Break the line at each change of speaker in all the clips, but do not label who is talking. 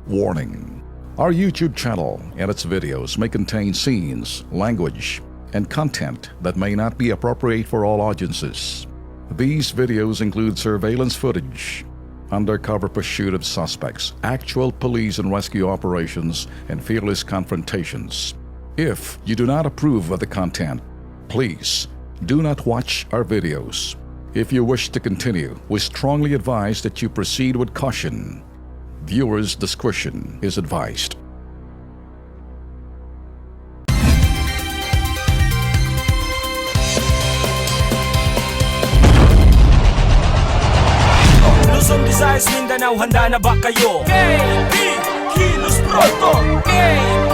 Warning: our YouTube channel and its videos may contain scenes, language, and content that may not be appropriate for all audiences. These videos include surveillance footage, undercover pursuit of suspects, actual police and rescue operations, and fearless confrontations. If you do not approve of the content, please do not watch our videos. If you wish to continue, we strongly advise that you proceed with caution. Viewers' discretion is advised.
Luzon, Visayas, Mindanao, handa na ba kayo? KB, Kilos Pronto! KB,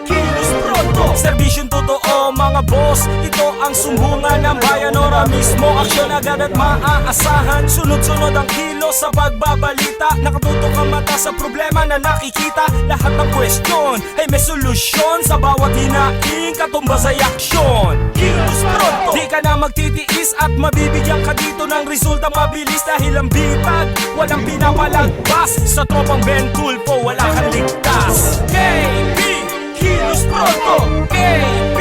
Kilos Pronto! Serbisyong totoo mga boss, ito ang sumbungan ng bayan. Ora mismo, aksyon agad at maaasahan. Sunod-sunod ang kilos sa pagbabalita. Nakatutok ang mata sa problema na nakikita. Lahat ng question ay may solusyon. Sa bawat hinaing katumbas ay aksyon. Kilos Pronto! Di ka na magtitiis at mabibigyan ka dito ng resulta mabilis. Dahil ang bitag, walang pinapalagpas. Sa tropang Ben Tulfo, wala kang ligtas. KB, Kilos Pronto! KB,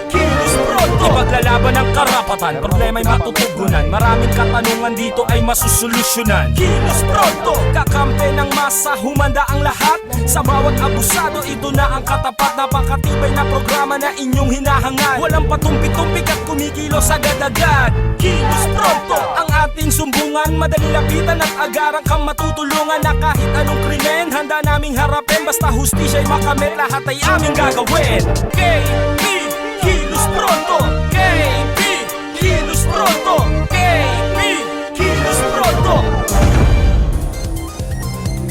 Kilos Pronto! Ipaglalaban ng karapatan, problema'y matutugunan. Maraming katanungan dito ay masusolusyonan. Kilos Pronto! Kakampi ng masa, humanda ang lahat. Sa bawat abusado, ito na ang katapat. Napakatibay na programa na inyong hinahangad. Walang patumpi-tumpik at kumikilos agad-agad. Kilos Pronto! Ang ating sumbungan, madali lapitan at agarang kang matutulungan. Na kahit anong krimen, handa naming harapin. Basta hustisya'y makamit, lahat ay aming gagawin. KB, Kilos Pronto! KB, Kilos Pronto! KB, Kilos Pronto!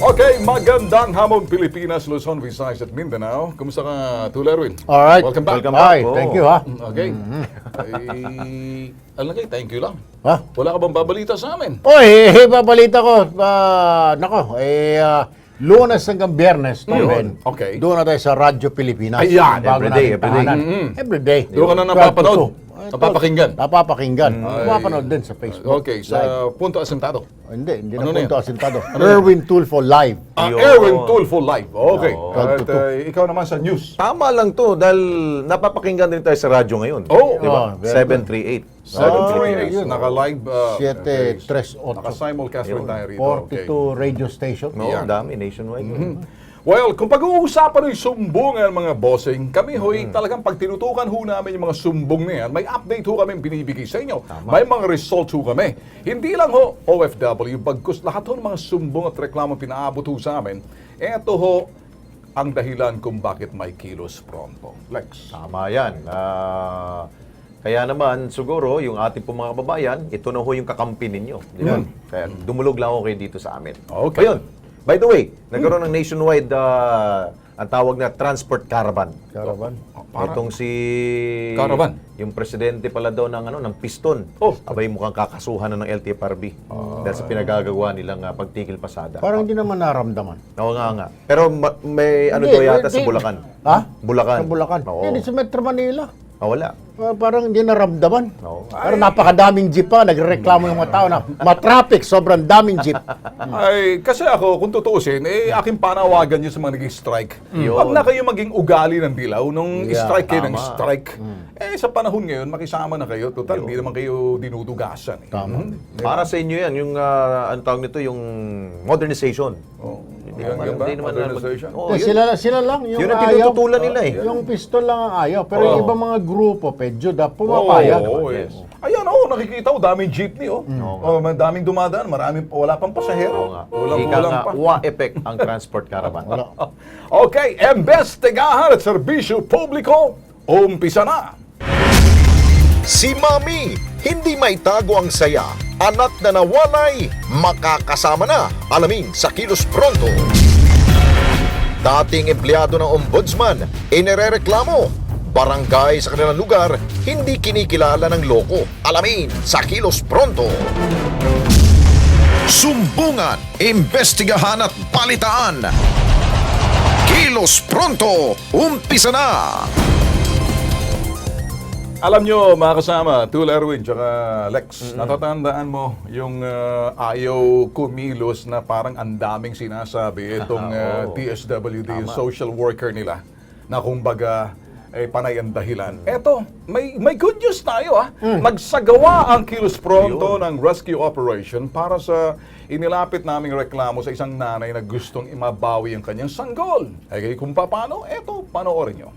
Okay, magandang hamon Pilipinas, Luzon, Visayas at Mindanao. Kumusta ka, Tula Erwin?
Alright.
Welcome back.
Hi, thank you ha.
Okay. Ay, thank you lang.
Ha?
Wala ka bang babalita sa amin?
Oy, babalita ko. Lunes hanggang Biyernes,
Yun, okay.
Doon na tayo sa Radyo Pilipinas.
Ayan,
Bago
everyday,
nating tahanan. Everyday.
Doon ka na napapanood? Napapakinggan?
Napapakinggan. Napapanood din sa Facebook.
Okay, sa Punto Asentado.
Hindi
Ano
na
na
punto
yan?
asintado. Erwin Tulfo Live.
Erwin Tulfo Live. Okay. At
Tutok.
ikaw naman sa news.
Tama lang to dahil napapakinggan din tayo sa radyo ngayon.
Oh,
di ba?
oh, very
738.
738.
yun.
Naka-live.
738.
Naka-simulcast rin tayo rito. Okay.
42 radio station.
No,
Yan.
dami nationwide.
Well, kung pag-uusapan ng sumbungan mga bossing, kami ho'y talagang pag tinutukan ho namin yung mga sumbong na yan, may update ho kami binibigay sa inyo. May mga results ho kami. Hindi lang ho OFW, bagkus lahat ho ng mga sumbong at reklamo pinaabot ho sa amin, eto ho ang dahilan kung bakit may Kilos Pronto. Lex.
Tama yan. Kaya naman, siguro, yung ating pong mga kababayan, ito na ho yung kakampi ninyo. Di ba? Kaya dumulog lang ako kayo dito sa amin.
Okay.
Ayun, by the way, nagkaroon ng nationwide, ang tawag na transport caravan.
Caravan.
Itong si...
Caravan?
Yung presidente pala daw ng piston.
Oh.
Abay mukhang kakasuhan na ng LTFRB. Dahil sa pinagagawa nilang pagtigil pasada.
Parang hindi naman naramdaman.
Oo nga. Pero may ano
Hindi,
daw yata sa
hindi.
Bulacan.
Ha?
Bulacan.
Sa Bulacan.
Oo.
Hindi, sa Metro Manila.
Wala.
Parang hindi naramdaman.
Oo.
Pero napakadaming jeep pa. Nagreklamo yung mga tao na matraffic, sobrang daming jeep.
Ay, kasi ako, kung tutuusin, aking panawagan nyo sa mga nag-strike.
Yun.
Huwag na kayo maging ugali ng dilaw nung
Yeah,
strike kayo ng
tama.
strike. Sa panahon ngayon, makisama na kayo. Total, hindi naman kayo dinudugasan.
Tama.
Para sa inyo yan, yung ano tawag nito, yung modernization. Hindi naman
Modernization.
Oo,
Sila lang.
Yun ang tinututulan nila eh.
Yung pistol lang ang ayaw. Pero yung ibang mga grupo, pedyo,
Oo,
pumapayag.
yes.
Yes.
Ayan, nakikita ko, daming jeepney, daming dumadaan, wala pang pasahero.
Oo nga.
Kulang
Ika nga,
pa.
wa-effect ang transport caravan.
Okay, investigahan at serbisyo publiko, umpisa na.
Si Mami, hindi maitago ang saya. Anak na nawalay, makakasama na. Alamin sa Kilos Pronto. Dating empleyado ng ombudsman, inirereklamo. Barangay sa kanilang lugar, hindi kinikilala ng loko. Alamin sa Kilos Pronto. Sumbungan, imbestigahan at palitaan. Kilos Pronto, umpisa na!
Alam nyo, mga kasama, Tul Erwin, tsaka Lex, natatandaan mo yung ayaw kumilos na parang ang daming sinasabi itong DSWD, yung social worker nila, na kumbaga, panay ang dahilan. Eto, may good news tayo Nagsagawa ang Kilos Pronto ng rescue operation para sa inilapit naming reklamo sa isang nanay na gustong imabawi ang kanyang sanggol. Kung paano, eto, panoorin nyo.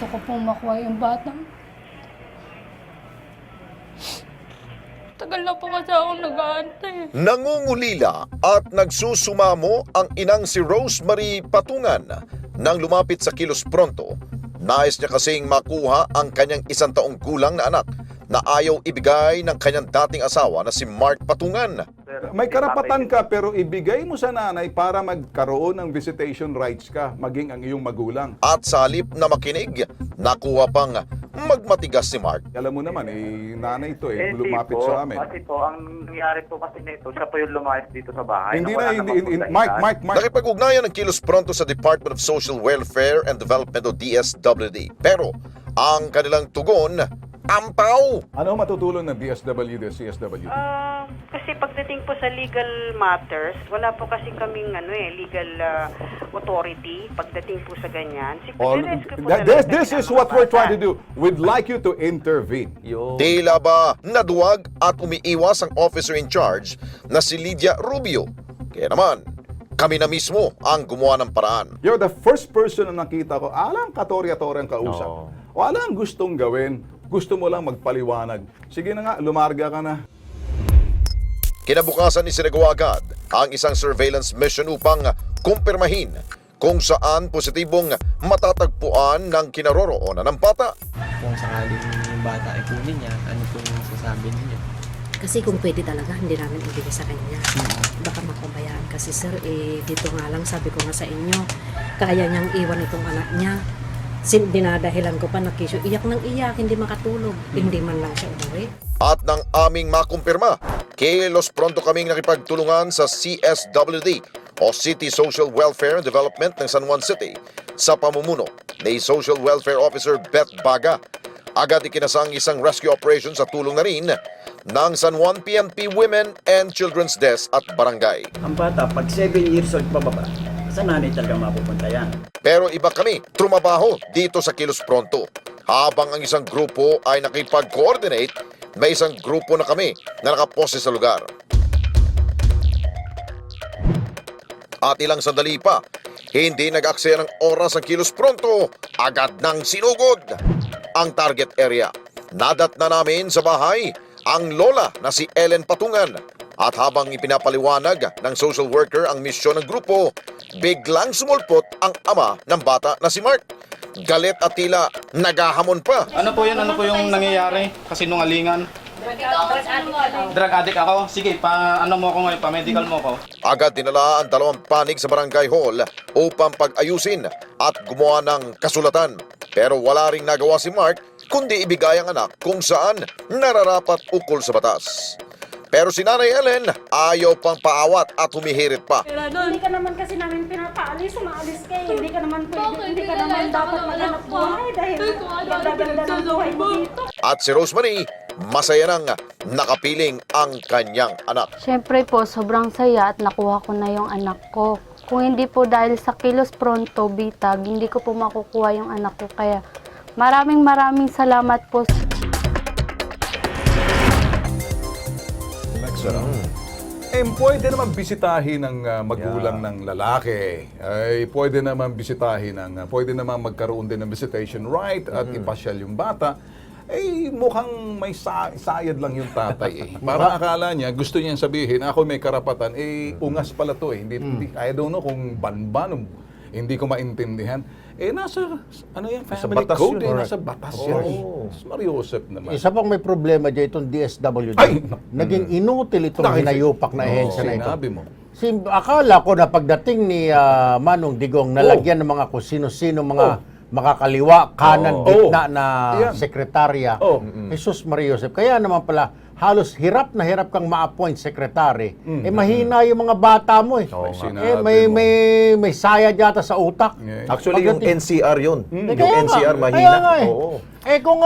Gusto ko pong makuha yung bata. Tagal na po kasi akong nag-aantay.
Nangungulila at nagsusumamo ang inang si Rosemary Patungan nang lumapit sa Kilos Pronto. Nais niya kasing makuha ang kanyang 1 taong gulang na anak na ayaw ibigay ng kanyang dating asawa na si Mark Patungan.
May karapatan ka pero ibigay mo sa nanay para magkaroon ng visitation rights ka, maging ang iyong magulang.
At sa halip na makinig, nakuha pang magmatigas si Mark.
Alam mo naman, nanay to lumapit
po,
sa amin.
Kasi po, ang nangyari po kasi nito, siya po yung lumayas dito sa bahay.
Hindi
wala
na,
naman po sa
Mike.
Nakipag-ugnayan ng Kilos Pronto sa Department of Social Welfare and Development o DSWD. Pero ang kanilang tugon, ampaw!
Ano matutulong ng DSWD o CSWD?
Kasi pagdating po sa legal matters, wala po kasi kaming legal authority pagdating po sa ganyan.
This is what we're trying to do. We'd like you to intervene.
Tila ba naduwag at umiiwas ang officer in charge na si Lydia Rubio. Kaya naman, kami na mismo ang gumawa ng paraan.
You're the first person na nakita ko, alang katorya-torya ang kausap. O alang gustong gawin, gusto mo lang magpaliwanag. Sige na nga, lumarga ka na.
Kinabukasan isinagawa agad ang isang surveillance mission upang kumpirmahin kung saan positibong matatagpuan ng kinaroroonan ng bata.
Kung sakaling yung bata ay kunin niya, ano po yung sasabi niya?
Kasi kung pwede talaga, hindi namin ibigay sa kanya. Baka mapabayaan. Kasi sir, dito nga lang, sabi ko nga sa inyo, kaya niyang iwan itong anak niya. Dinadahilan ko pa na kisyo, iyak ng iyak, hindi makatulog. Hindi man lang siya umuwi.
At nang aming makumpirma, Kilos Pronto kaming nakipagtulungan sa CSWD o City Social Welfare and Development ng San Juan City sa pamumuno ni Social Welfare Officer Beth Baga. Agad ikinasang isang rescue operation sa tulong na rin ng San Juan PNP Women and Children's Desk at Barangay.
Ang bata, pag 7 years old pababa, sa nanay talaga mapupunta yan.
Pero iba kami, trumabaho dito sa Kilos Pronto. Habang ang isang grupo ay nakipag-coordinate, may isang grupo na kami na nakapose sa lugar. At ilang sandali pa, hindi nag-aksaya ng oras ang Kilos Pronto, agad nang sinugod ang target area. Nadat na namin sa bahay ang lola na si Ellen Patungan. At habang ipinapaliwanag ng social worker ang misyon ng grupo, biglang sumulpot ang ama ng bata na si Mark. Galit at tila nagahamon pa.
Ano po yun? Ano po yung nangyayari? Kasinungalingan? Drug addict ako? Sige, ano mo ako ngayon? Pa-medical mo ako?
Agad dinala ang 2 panig sa barangay hall upang pag-ayusin at gumawa ng kasulatan. Pero wala ring nagawa si Mark kundi ibigay ang anak kung saan nararapat ukol sa batas. Pero si Nanay Ellen ayaw pang paawat at humihirit pa.
Hindi ka naman kasi namin pinapaalis, umaalis ka eh. Hindi ka naman pwede, hindi ka naman dapat maghanap buhay dahil ganda-ganda ng buhay mo dito.
At si Rosemary, masaya nang nakapiling ang kanyang anak.
Siyempre po, sobrang saya at nakuha ko na yung anak ko. Kung hindi po dahil sa Kilos Pronto, Bitag, hindi ko po makukuha yung anak ko. Kaya maraming salamat po.
Pwede naman bisitahin ng magulang ng lalaki. Pwede naman bisitahin pwede naman magkaroon din ng visitation right at ipasyal yung bata. Mukhang may sayad lang yung tatay Parang akala niya, gusto niyang sabihin, ako may karapatan, ungas pala to Hindi, I don't know kung banban, hindi ko maintindihan. Nasa, family
batas
code
yun,
nasa batas yan. Mariusep naman.
Isa pang may problema dyan itong DSWD.
Ay!
Naging inutil itong hinayupak na ehensya na ito.
Sinabi mo.
Akala ko na pagdating ni Manong Digong, nalagyan ng mga kung sino-sino mga makakaliwa, kanan, gitna na sekretarya. Jesus Maria Josep. Kaya naman pala, halos hirap na hirap kang ma-appoint secretary. Mahina yung mga bata mo eh.
Oo nga.
May saya yata sa utak.
Actually, yung NCR yun. Yung
Kaya nga,
NCR
kaya
mahina.
nga eh.
Oo.
Kung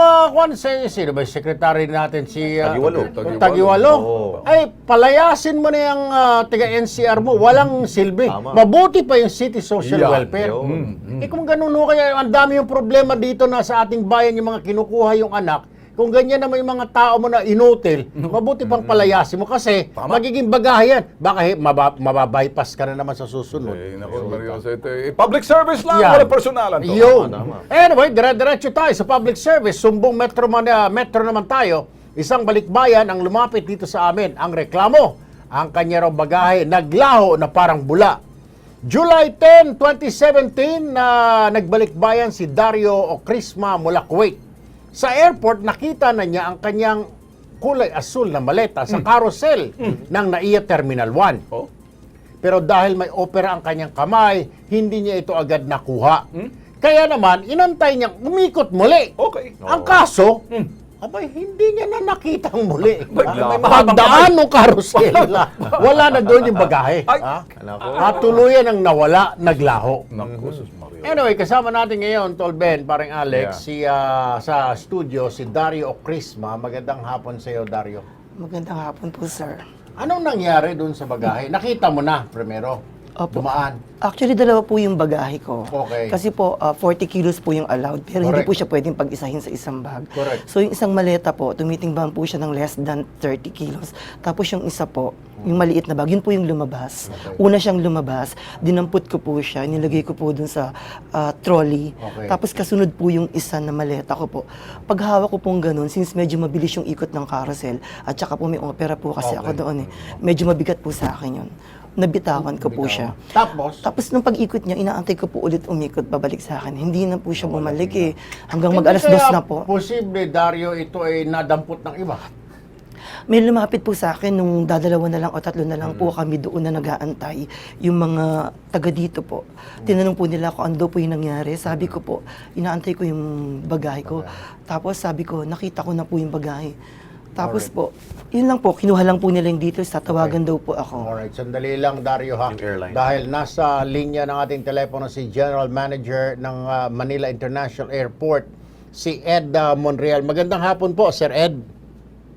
sino ba yung secretary natin? Si
Tagiwalo.
Tagiwalo.
Oo.
Ay, palayasin mo na yung taga-NCR mo. Walang silbi.
Tama.
Mabuti pa yung city social
Yan,
welfare.
yun.
Kung ganun ho, kaya ang dami yung problema dito na sa ating bayan yung mga kinukuha yung anak. Kung ganyan naman yung mga tao mo na inutil, mabuti pang palayasin mo kasi magiging bagahe yan. Baka mababypass ka na naman sa susunod.
Naku, Mario Jose, public service lang,
Yan.
wala personalan to.
Yun. Anyway, dire-diretso tayo sa public service. Sumbong Metro naman tayo. Isang balikbayan ang lumapit dito sa amin. Ang reklamo, ang kanya raw bagahe naglaho na parang bula. July 10, 2017, nagbalikbayan si Dario Ocrisma mula Kuwait. Sa airport, nakita na niya ang kanyang kulay asul na maleta sa carousel ng NAIA Terminal 1.
Oh.
Pero dahil may opera ang kanyang kamay, hindi niya ito agad nakuha. Kaya naman, inantay niyang umikot muli.
Okay.
Ang kaso, abay, hindi niya na nakitang muli.
May mahabang
Pagdaan ng carousel, wala na doon yung bagahe.
Ay.
Tuluyan ang nawala, naglaho.
Naku, sus Mario.
Anyway, kasama natin ngayon, Tol Ben, parang Alex, sa studio, si Dario Ocrisma. Magandang hapon sa iyo, Dario.
Magandang hapon po, sir.
Anong nangyari doon sa bagahe? Nakita mo na, primero.
Opo.
Dumaan.
Actually, dalawa po yung bagahe ko.
Okay.
Kasi po, 40 kilos po yung allowed, pero hindi
Correct.
po siya pwedeng pag-isahin sa isang bag.
Correct.
So, yung isang maleta po, tumitingbang po siya ng less than 30 kilos. Tapos yung isa po, yung maliit na bag, yun po yung lumabas.
Okay.
Una siyang lumabas, dinampot ko po siya, nilagay ko po dun sa trolley.
Okay.
Tapos kasunod po yung isa na maleta ko po. Pag hawak ko pong ganun, since medyo mabilis yung ikot ng carousel, at saka po may opera po kasi ako doon eh, medyo mabigat po sa akin yun. Nabitawan ko po siya. Tapos nung pag-ikot niya, inaantay ko po ulit umikot, babalik sa akin. Hindi na po siya bumalik eh. Hanggang mag-alas 2 na po.
Posible, Dario, ito ay nadampot ng iba.
May lumapit po sa akin nung dadalawa na lang o tatlo na lang po kami doon na nag-aantay. Yung mga taga dito po. Tinanong po nila kung ano daw po yung nangyari. Sabi ko po, inaantay ko yung bagahe ko. Tapos sabi ko, nakita ko na po yung bagahe. Tapos po, yun lang po, kinuha lang po nila yung details, tatawagan daw po ako.
Alright, sandali lang, Dario, ha?
Yung airline.
Dahil nasa linya ng ating telepono si General Manager ng Manila International Airport, si Ed Monreal. Magandang hapon po, Sir Ed.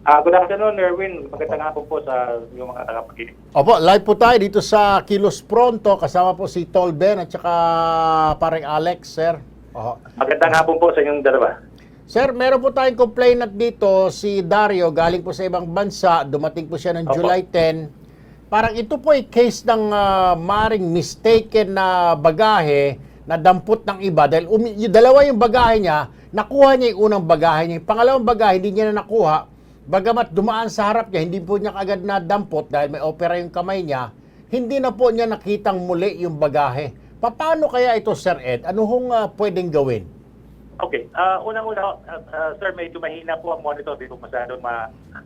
Good afternoon, Erwin. Magandang hapon po sa yung mga tagapakinig.
Opo, live po tayo dito sa Kilos Pronto. Kasama po si Tol Ben at saka parang Alex, Sir.
Magandang hapon po sa inyong dalawa.
Sir, meron po tayong complainant dito, si Dario, galing po sa ibang bansa, dumating po siya ng July 10. Parang ito po ay case ng maring mistaken na bagahe na dampot ng iba. Dahil yung dalawa yung bagahe niya, nakuha niya yung unang bagahe niya. Yung pangalawang bagahe, hindi niya na nakuha. Bagamat dumaan sa harap niya, hindi po niya agad na dampot dahil may opera yung kamay niya, hindi na po niya nakitang muli yung bagahe. Paano kaya ito, Sir Ed? Ano hong pwedeng gawin?
Okay, unang-una, sir, medyo mahina po ang monitor, dito masyadong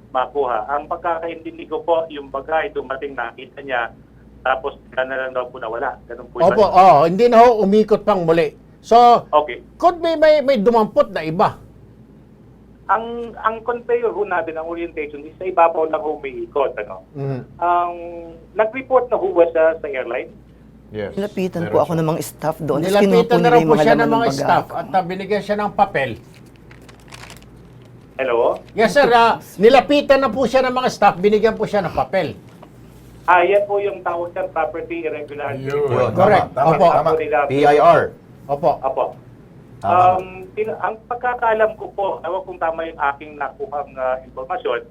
makuha. Ang pagkakaintindi ko po, yung bagay dumating nakita niya, tapos na lang daw po nawala. Ganun po.
Opo, hindi na ho umikot pang muli. So,
okay.
Could be may dumampot na iba.
Ang conveyor ho natin, ang orientation, is sa ibabaw lang umiikot. Ano? Nag-report na ho ba siya sa airline?
Yes.
Nilapitan po ako ng mga staff doon.
Nilapitan na raw po siya ng mga staff at binigyan siya ng papel.
Hello?
Yes, sir. Nilapitan na po siya ng mga staff, binigyan po siya ng papel.
Yan po yung tawag ng property irregularity.
Yun.
Correct.
Tama,
Opo.
tama. PIR.
Opo.
Ang pagkakaalam ko po, ewan kung tama yung aking nakuhang impormasyon,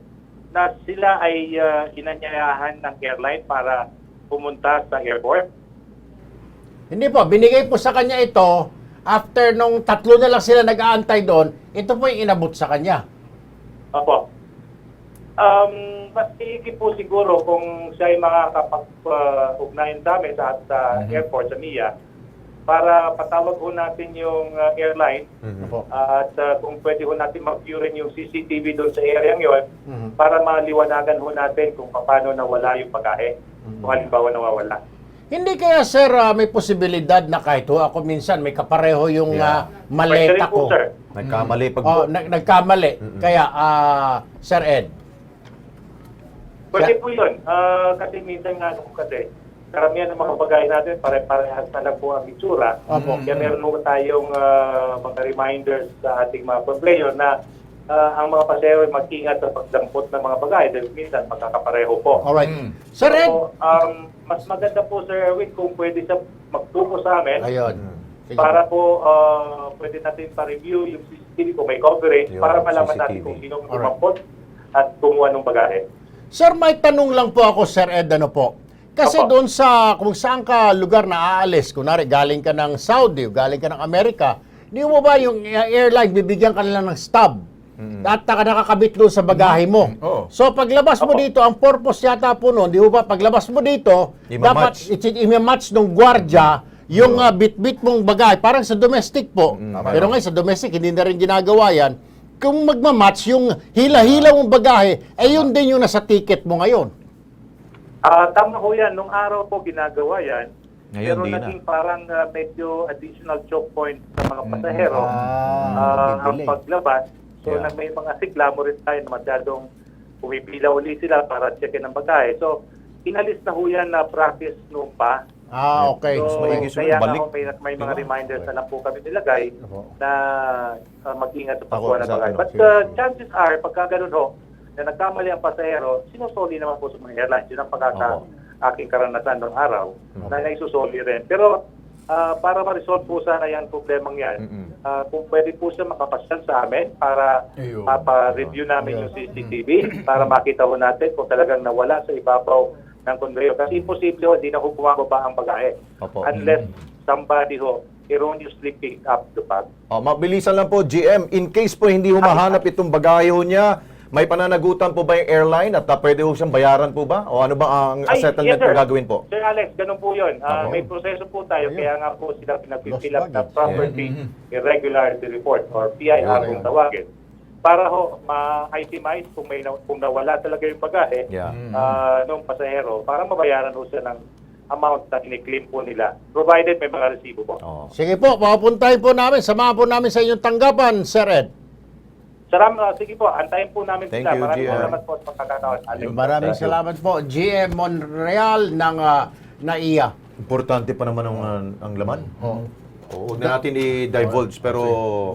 na sila ay inanyayahan ng airline para pumunta sa airport.
Hindi po, binigay po sa kanya ito, after nung tatlo na lang sila nag-aantay doon, ito po yung inabot sa kanya.
Opo. Mas iigit po siguro kung siya ay makakapag-ugnayan sa amin sa airport, sa NIA, para patawag ho natin yung airline at kung pwede ho natin mag-view rin yung CCTV doon sa area yon para maliwanagan ho natin kung paano nawala yung bagahe. Kung halimbawa nawawala.
Hindi kaya, sir, may posibilidad na kahit ako minsan may kapareho yung maleta ko.
Nagkamali pag...
Nagkamali. Kaya, Sir Ed,
Pwede po yun. Kasi minsan nga kasi, karamihan ng mga bagay natin, pare-parehas na lang po ang itsura. Kaya meron po tayong mga reminders sa ating mga player na ang mga pasero ay mag-ingat sa pagdampot ng mga bagay dahil minsan magkakapareho po.
Alright. Sir Ed,
So, mas maganda po, Sir Erwin, kung pwede siya magtuko sa amin
ayun. Sige.
para po pwede natin pa-review yung CCTV kung may coverage
Yun,
para malaman
CCTV.
natin kung sino kumampot at kumuha ng bagahe.
Sir, may tanong lang po ako, Sir Ed, ano po? Kasi
Opo.
doon sa, kung saan ka lugar na aalis, kunwari galing ka ng Saudi, galing ka ng Amerika, di mo ba yung airline, bibigyan ka nila ng stub? At nakakabit doon sa bagahe mo.
Oo.
So paglabas mo dito, ang purpose yata po noon, di mo ba, paglabas mo dito, dapat i-match ng gwardya yung bit-bit mong bagay. Parang sa domestic po. Pero ngayon sa domestic, hindi na rin ginagawa yan. Kung magmamatch yung hila-hila mong bagahe, yun din yung nasa ticket mo ngayon.
Tama ho yan. Nung araw po ginagawa yan.
Ngayon,
Pero
di na.
naging parang medyo additional choke point sa mga pasahero ang
delay.
paglabas. So
Yeah.
may mga siklamo rin tayo na masyadong pumipila uli sila para checkin ang bagahe. So inalis na ho yan na practice noon pa.
Okay.
So,
maigi
kaya
balik.
nga ho, may mga reminders na lang po kami nilagay na mag-ingat sa pagkuha ng bagay. But chances are, pagka ganun ho, na nagkamali ang pasahero, sinusoli naman po sa mga airlines. Yun ang aking karanasan ng araw na naisusoli rin. Pero para ma-resolve po sana yung problemang yan, kung pwede po siya makapasyal sa amin para
Ayun.
mapa-review namin yung CCTV para makita ho natin kung talagang nawala sa ibabaw ng conveyor. Kasi imposible ho, hindi na ho bumababa ang bagahe.
Opo.
Unless somebody ho erroneously picked up the bag.
Mabilisan lang po, GM. In case po hindi humahanap itong bagahe ho niya, may pananagutan po ba yung airline at pwede ho siyang bayaran po ba? O ano ba ang settlement
sir.
po gagawin po?
Sir Alex, ganun po yun. May proseso po tayo, kaya nga po sila pinag-fill up na property irregularity report or PIR kung tawagin. Para ho, ma-itemize kung nawala talaga yung bagahe
Yeah.
ng pasahero para mabayaran ho siya ng amount na kiniklaim po nila. Provided may mga resibo po.
Sige po, papuntahin po namin, samahan po namin sa inyong tanggapan, Sir Ed.
Sige po, antayin po namin
Thank
sila.
you,
Maraming
GM.
salamat po sa pagkakataon. Alex.
Maraming salamat po, GM Monreal ng NAIA.
Importante pa naman ang laman. Huwag na natin i-divulge pero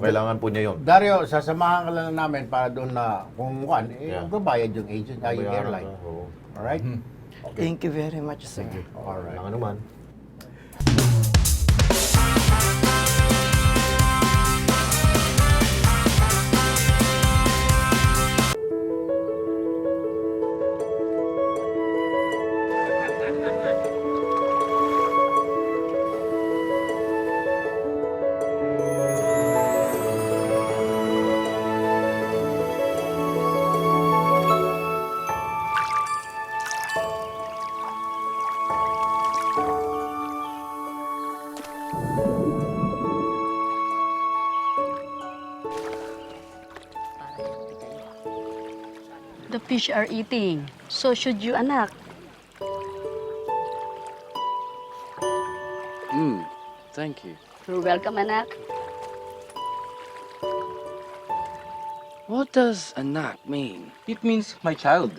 kailangan po niya yun.
Dario, sasamahan ka lang namin para doon na kung magbabayad yung agent, yung airline. Alright?
Thank you very much, sir.
Alright.
Kailangan naman.
The fish are eating. So should you, anak.
Thank you.
You're welcome, anak.
What does anak mean?
It means my child.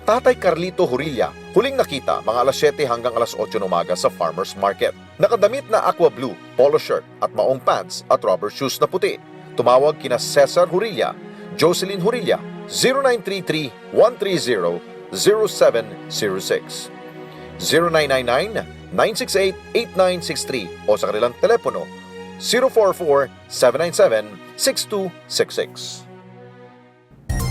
Tatay Carlito Horilla, huling nakita mga alas 7 hanggang alas 8 ng umaga sa Farmers Market. Nakadamit na aqua blue, polo shirt at maong pants at rubber shoes na puti. Tumawag kina Cesar Horilla, Jocelyn Horilla, 0933-130-0706, 0999-968-8963 o sa kanilang telepono 044-797-6266.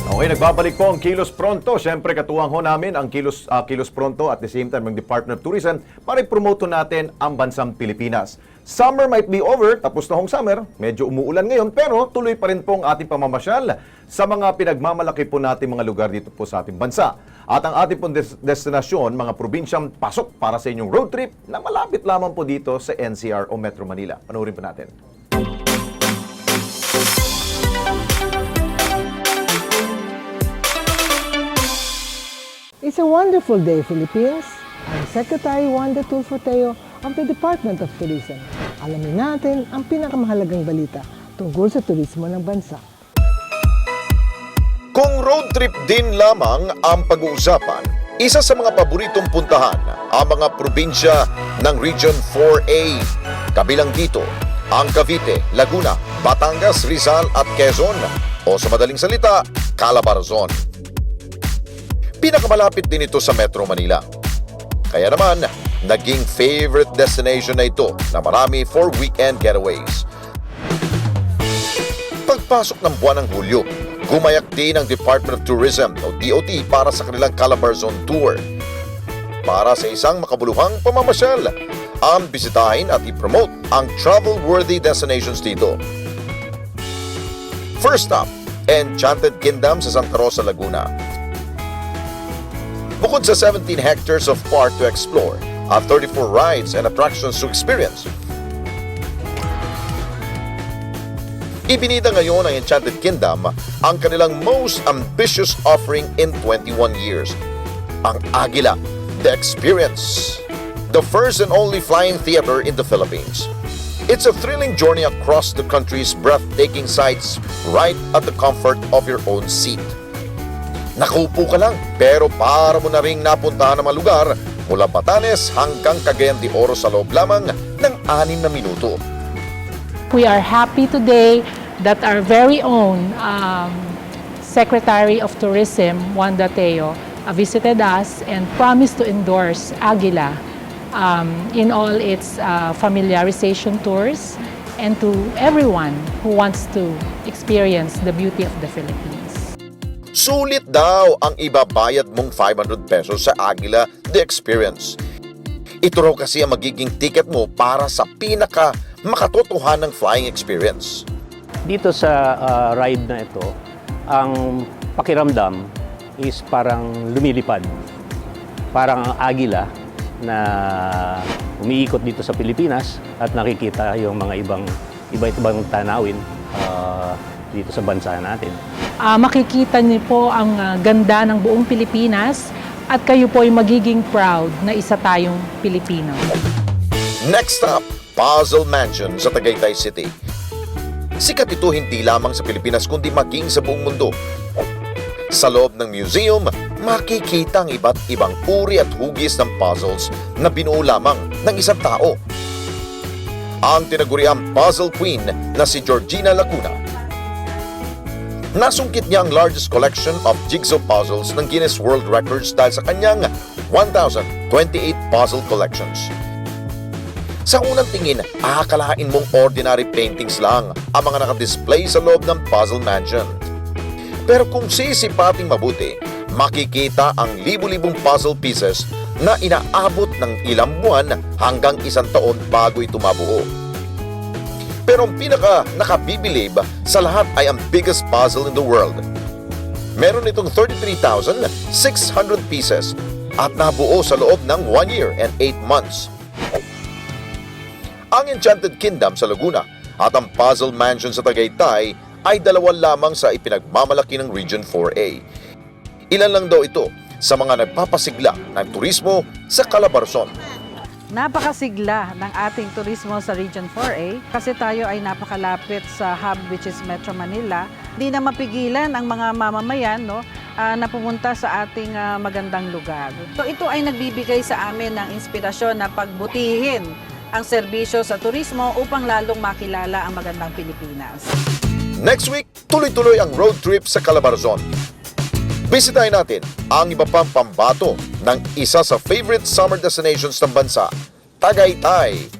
Okay, nagbabalik po ang Kilos Pronto. Siyempre, katuwang ho namin ang Kilos Pronto at the same time ang Department of Tourism para i-promote natin ang bansang Pilipinas. Summer might be over, tapos na hong summer, medyo umuulan ngayon, pero tuloy pa rin po ang ating pamamasyal sa mga pinagmamalaki po natin mga lugar dito po sa ating bansa. At ang ating pong destinasyon, mga probinsyang pasok para sa inyong road trip na malapit lamang po dito sa NCR o Metro Manila. Panoorin po natin.
It's a wonderful day, Philippines. I'm Secretary Wanda Tulfo-Teo of the Department of Tourism. Alamin natin ang pinakamahalagang balita tungkol sa turismo ng bansa.
Kung road trip din lamang ang pag-uusapan, isa sa mga paboritong puntahan ang mga probinsya ng Region 4A. Kabilang dito ang Cavite, Laguna, Batangas, Rizal at Quezon o sa madaling salita, Calabarzon. Pinakamalapit din ito sa Metro Manila. Kaya naman, naging favorite destination na ito na marami for weekend getaways. Pagpasok ng buwan ng Hulyo, gumayak din ang Department of Tourism o DOT para sa kanilang Calabarzon Tour. Para sa isang makabuluhang pamamasyal, ang bisitahin at i-promote ang travel-worthy destinations dito. First up, Enchanted Kingdom sa Santa Rosa, Laguna. Bukod sa 17 hectares of park to explore at 34 rides and attractions to experience, ibinida ngayon ng Enchanted Kingdom ang kanilang most ambitious offering in 21 years, ang Agila, The Experience, the first and only flying theater in the Philippines. It's a thrilling journey across the country's breathtaking sights right at the comfort of your own seat. Nakaupo ka lang, pero para mo na ring napuntahan ang mga lugar mula Batanes hanggang Cagayan de Oro sa loob lamang ng 6 na minuto.
We are happy today that our very own Secretary of Tourism, Wanda Teo, visited us and promised to endorse Agila in all its familiarization tours and to everyone who wants to experience the beauty of the Philippines.
Sulit daw ang ibabayad mong 500 pesos sa Agila The Experience. Ito raw kasi ang magiging ticket mo para sa pinaka makatotohanang flying experience.
Dito sa ride na ito, ang pakiramdam is parang lumilipad. Parang ang agila na umiikot dito sa Pilipinas at nakikita yung mga iba't-ibang tanawin dito sa bansa natin.
Makikita niyo po ang ganda ng buong Pilipinas at kayo po ay magiging proud na isa tayong Pilipino.
Next up, Puzzle Mansion sa Tagaytay City. Sikat ito hindi lamang sa Pilipinas kundi maging sa buong mundo. Sa loob ng museum, makikita ang iba't ibang uri at hugis ng puzzles na binuo lamang ng isang tao. Ang tinaguriang puzzle queen na si Georgina Lacuna. Nasungkit niya ang largest collection of jigsaw puzzles ng Guinness World Records dahil sa kanyang 1,028 puzzle collections. Sa unang tingin, akalain mong ordinary paintings lang ang mga nakadisplay sa loob ng Puzzle Mansion. Pero kung sisipating mabuti, makikita ang libu-libong puzzle pieces na inaabot ng ilang buwan hanggang 1 taon bago ito mabuo. Pero ang pinaka nakabibilib sa lahat ay ang biggest puzzle in the world. Meron itong 33,600 pieces at nabuo sa loob ng 1 year and 8 months. Ang Enchanted Kingdom sa Laguna at ang Puzzle Mansion sa Tagaytay ay 2 lamang sa ipinagmamalaki ng Region 4A. Ilan lang daw ito sa mga nagpapasigla ng turismo sa Calabarzon.
Napakasigla ng ating turismo sa Region 4A kasi tayo ay napakalapit sa hub which is Metro Manila. Di na mapigilan ang mga mamamayan na pumunta sa ating magandang lugar. So ito ay nagbibigay sa amin ng inspirasyon na pagbutihin ang serbisyo sa turismo upang lalong makilala ang magandang Pilipinas.
Next week, tuloy-tuloy ang road trip sa Calabarzon. Bisitahin natin ang iba pang pambato ng isa sa favorite summer destinations ng bansa, Tagaytay.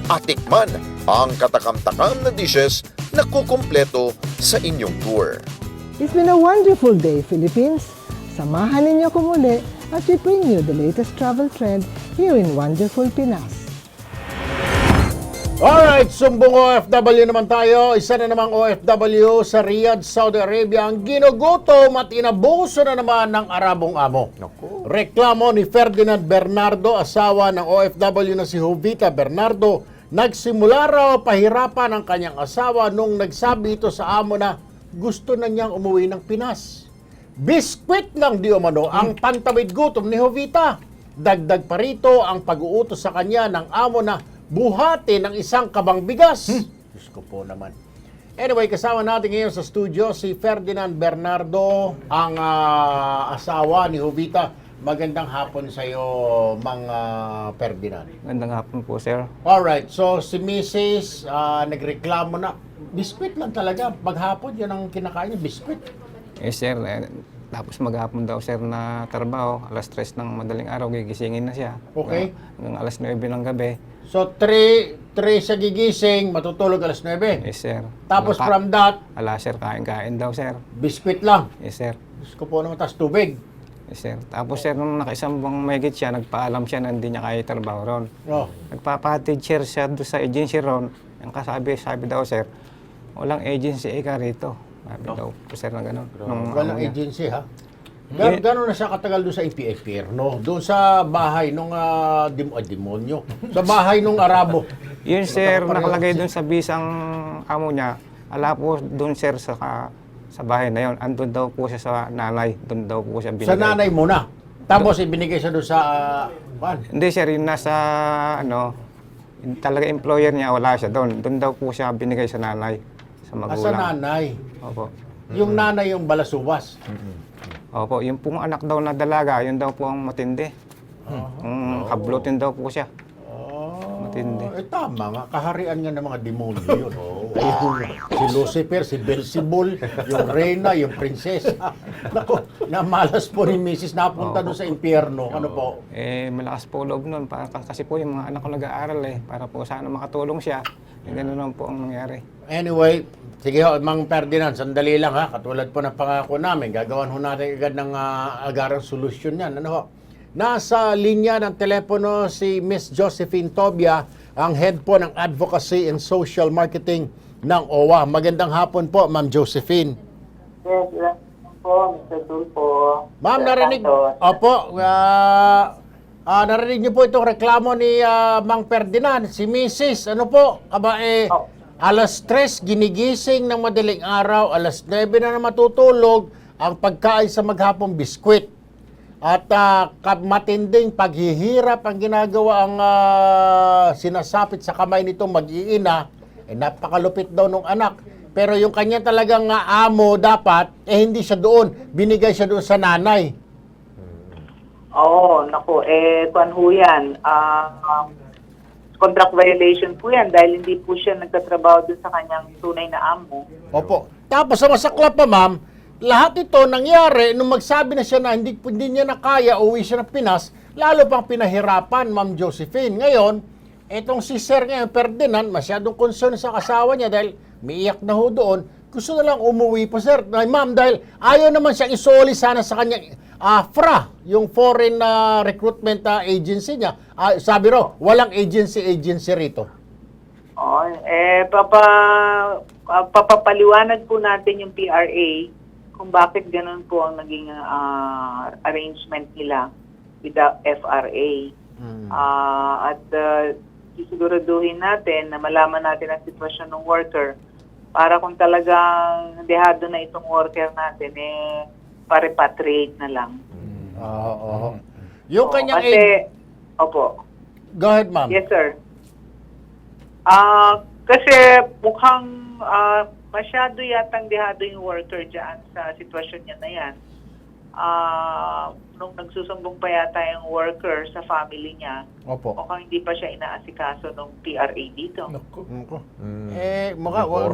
At tikman ang katakam-takam na dishes na kukumpleto sa inyong tour.
It's been a wonderful day, Philippines. Samahan ninyo ko muli as we bring you the latest travel trend here in wonderful Pinas.
Alright, sumbong OFW naman tayo. Isa na namang OFW sa Riyadh, Saudi Arabia ang ginugutom at inabuso na naman ng Arabong amo. Reklamo ni Ferdinand Bernardo, asawa ng OFW na si Jovita Bernardo, nagsimula raw pahirapan ang kanyang asawa nung nagsabi ito sa amo na gusto na niyang umuwi ng Pinas. Biskwit lang di umano ang pantawid gutom ni Jovita. Dagdag pa rito ang pag-uutos sa kanya ng amo na buhati ng isang kabang bigas. Diyos ko po naman. Anyway, kasama natin ngayon sa studio si Ferdinand Bernardo, ang asawa ni Jovita. Magandang hapon sa iyo, Mang Ferdinand.
Magandang hapon po, sir.
Alright, so si Mrs. Nagreklamo na, biskwit lang talaga. Maghapon, yun ang kinakain niya, biskwit.
Sir, tapos maghapon daw, sir, na trabaho. Alas 3 ng madaling araw, gigisingin na siya.
Okay.
Hanggang alas 9 ng gabi.
So, 3 siya gigising, matutulog alas 9.
Yes, sir.
Tapos from that,
sir, kain-kain daw, sir.
Biskwit lang.
Yes, sir.
Diyos ko po naman, tas tubig.
Yes, sir. Tapos, sir, nung nakaisang buwang mahigit siya, nagpaalam siya na hindi niya kaya trabaho ron.
Oh.
Nagpapahatid, sir, siya doon sa agency ron. Ang sabi daw, sir, walang agency ika rito. Sabi daw po, sir, na gano'n.
Walang agency, ha? Gano'n na siya katagal doon sa APFR, no? Doon sa bahay nung demonyo. Sa bahay nung Arabo.
Yun, sir, nakalagay doon sa bisang amo niya. Ala po doon, sir, sa bahay na yun. Andun daw po siya sa nanay. Doon daw po siya binigay.
Sa nanay muna. Tapos ibinigay siya doon sa...
Hindi, sir, yun nasa, talaga employer niya, wala siya doon. Doon daw po siya binigay sa nanay. Sa magulang.
Sa nanay?
Opo.
Yung nanay yung balasubas?
Opo, yung pong anak daw na dalaga, yun daw po ang matindi. Hablutin daw po siya. Matindi.
Tama nga, kaharian nga ng mga demonyo yun. Si Lucifer, si Beelzebul, yung Reyna, yung Prinsesa. Naku, namalas po ni Mrs. napunta doon sa impyerno. Ano po?
Malakas po loob nun. Kasi po yung mga anak ko nag-aaral para po sana makatulong siya. Yung gano'n naman po ang nangyari.
Anyway, sige ho, Mang Ferdinand, sandali lang ha. Katulad po ng pangako namin, gagawan ho natin agad ng agarang solusyon yan. Ano ho? Nasa linya ng telepono si Miss Josephine Tobia, ang head po ng Advocacy and Social Marketing ng OWA. Magandang hapon po, Ma'am Josephine.
Yes, po, Mr. Tulfo.
Ma'am, narinig, opo, narinig niyo po itong reklamo ni Mang Ferdinand, si Mrs. Ano po? Alas 3, ginigising ng madaling araw, alas 9 na matutulog, ang pagkain sa maghapong biskwit. At matinding paghihirap ang ginagawa ang sinasapit sa kamay nitong mag-iina, napakalupit daw ng anak. Pero yung kanya talagang amo dapat, hindi siya doon, binigay siya doon sa nanay.
Oo, naku, kuwan ho yan. Contract violation po yan dahil hindi po siya nagtatrabaho doon sa kanyang tunay na amo.
Opo. Tapos sa masaklap pa, ma'am, lahat ito nangyari nung magsabi na siya na hindi niya na kaya, uwi siya ng Pinas, lalo pang pinahirapan, Ma'am Josephine. Ngayon, etong si Sir ngayon, Ferdinand, masyadong concern sa kasawa niya dahil umiiyak na ho doon. Gusto na lang umuwi po, Sir. Ma'am, dahil ayaw naman siyang isoli sana sa kanyang FRA, yung foreign recruitment agency niya. Sabi raw, walang agency rito.
Oo, papapaliwanag po natin yung PRA kung bakit ganun po ang naging arrangement nila with the FRA. At sisiguraduhin natin na malaman natin ang sitwasyon ng worker para kung talagang dehado na itong worker natin, pa-repatriate na lang.
Oo. Yung kanyang...
Opo.
Go ahead, ma'am.
Yes, sir. Kasi mukhang masyado yatang dehado yung worker dyan sa sitwasyon niya na yan. Nung nagsusumbong pa yata yung worker sa family niya,
opo,
mukhang hindi pa siya inaasikaso ng PRA dito.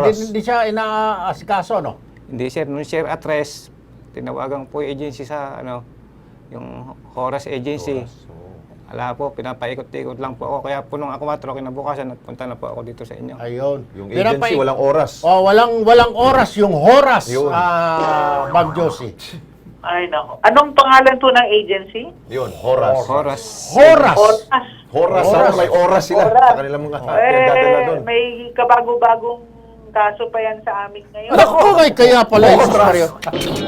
Hindi siya inaasikaso, no?
Hindi, sir. Nung sir address, tinawagan po yung agency sa, yung Horace Agency. Ala po, pinapaikot-ikot lang po ako. Kaya po nung ako kinabukasan, nagpunta na po ako dito sa inyo.
Ayun.
Yung agency, walang oras.
Walang oras yung Horace, Ma'am Josie.
Ay, nako. Anong pangalan po ng agency?
Yun, Horace.
Horace.
May oras sila sa kanilang mga dadala doon.
May kabago-bagong kaso pa yan sa amin ngayon.
Naku, kaya pala yung